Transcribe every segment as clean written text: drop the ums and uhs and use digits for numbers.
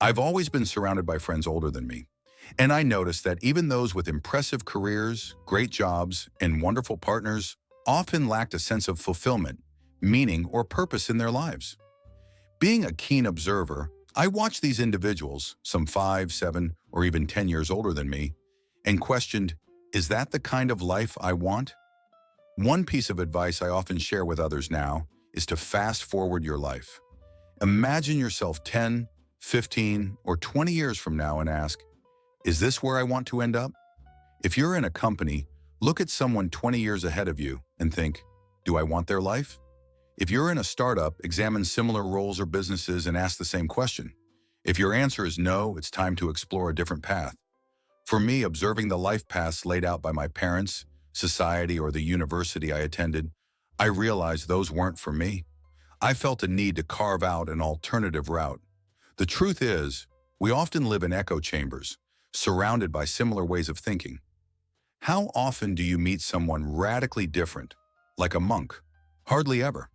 I've always been surrounded by friends older than me, and I noticed that even those with impressive careers, great jobs, and wonderful partners often lacked a sense of fulfillment, meaning, or purpose in their lives. Being a keen observer, I watched these individuals, some 5, 7, or even 10 years older than me, and questioned, is that the kind of life I want? One piece of advice I often share with others now is to fast forward your life. Imagine yourself 10, 15, or 20 years from now and ask, is this where I want to end up? If you're in a company, look at someone 20 years ahead of you and think, do I want their life? If you're in a startup, examine similar roles or businesses and ask the same question. If your answer is no, it's time to explore a different path. For me, observing the life paths laid out by my parents, society, or the university I attended, I realized those weren't for me. I felt a need to carve out an alternative route. The truth is, we often live in echo chambers, surrounded by similar ways of thinking. How often do you meet someone radically different, like a monk? Hardly ever.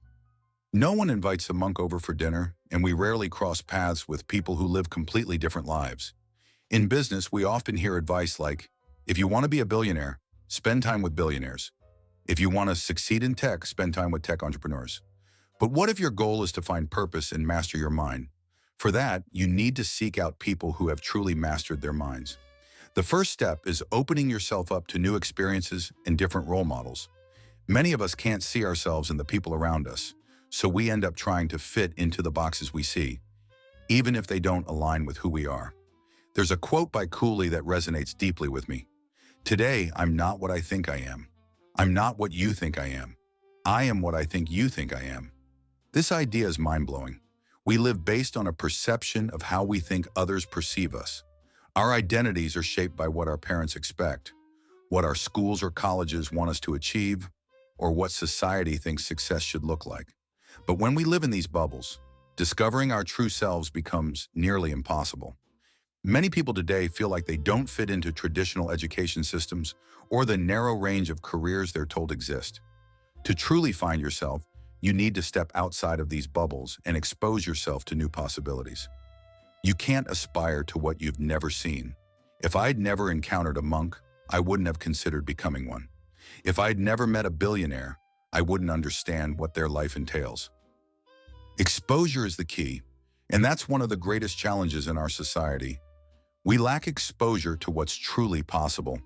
No one invites a monk over for dinner, and we rarely cross paths with people who live completely different lives. In business, we often hear advice like, if you want to be a billionaire, spend time with billionaires. If you want to succeed in tech, spend time with tech entrepreneurs. But what if your goal is to find purpose and master your mind? For that, you need to seek out people who have truly mastered their minds. The first step is opening yourself up to new experiences and different role models. Many of us can't see ourselves in the people around us, so we end up trying to fit into the boxes we see, even if they don't align with who we are. There's a quote by Cooley that resonates deeply with me. Today, I'm not what I think I am. I'm not what you think I am. I am what I think you think I am. This idea is mind-blowing. We live based on a perception of how we think others perceive us. Our identities are shaped by what our parents expect, what our schools or colleges want us to achieve, or what society thinks success should look like. But when we live in these bubbles, discovering our true selves becomes nearly impossible. Many people today feel like they don't fit into traditional education systems or the narrow range of careers they're told exist. To truly find yourself, you need to step outside of these bubbles and expose yourself to new possibilities. You can't aspire to what you've never seen. If I'd never encountered a monk, I wouldn't have considered becoming one. If I'd never met a billionaire, I wouldn't understand what their life entails. Exposure is the key, and that's one of the greatest challenges in our society. We lack exposure to what's truly possible.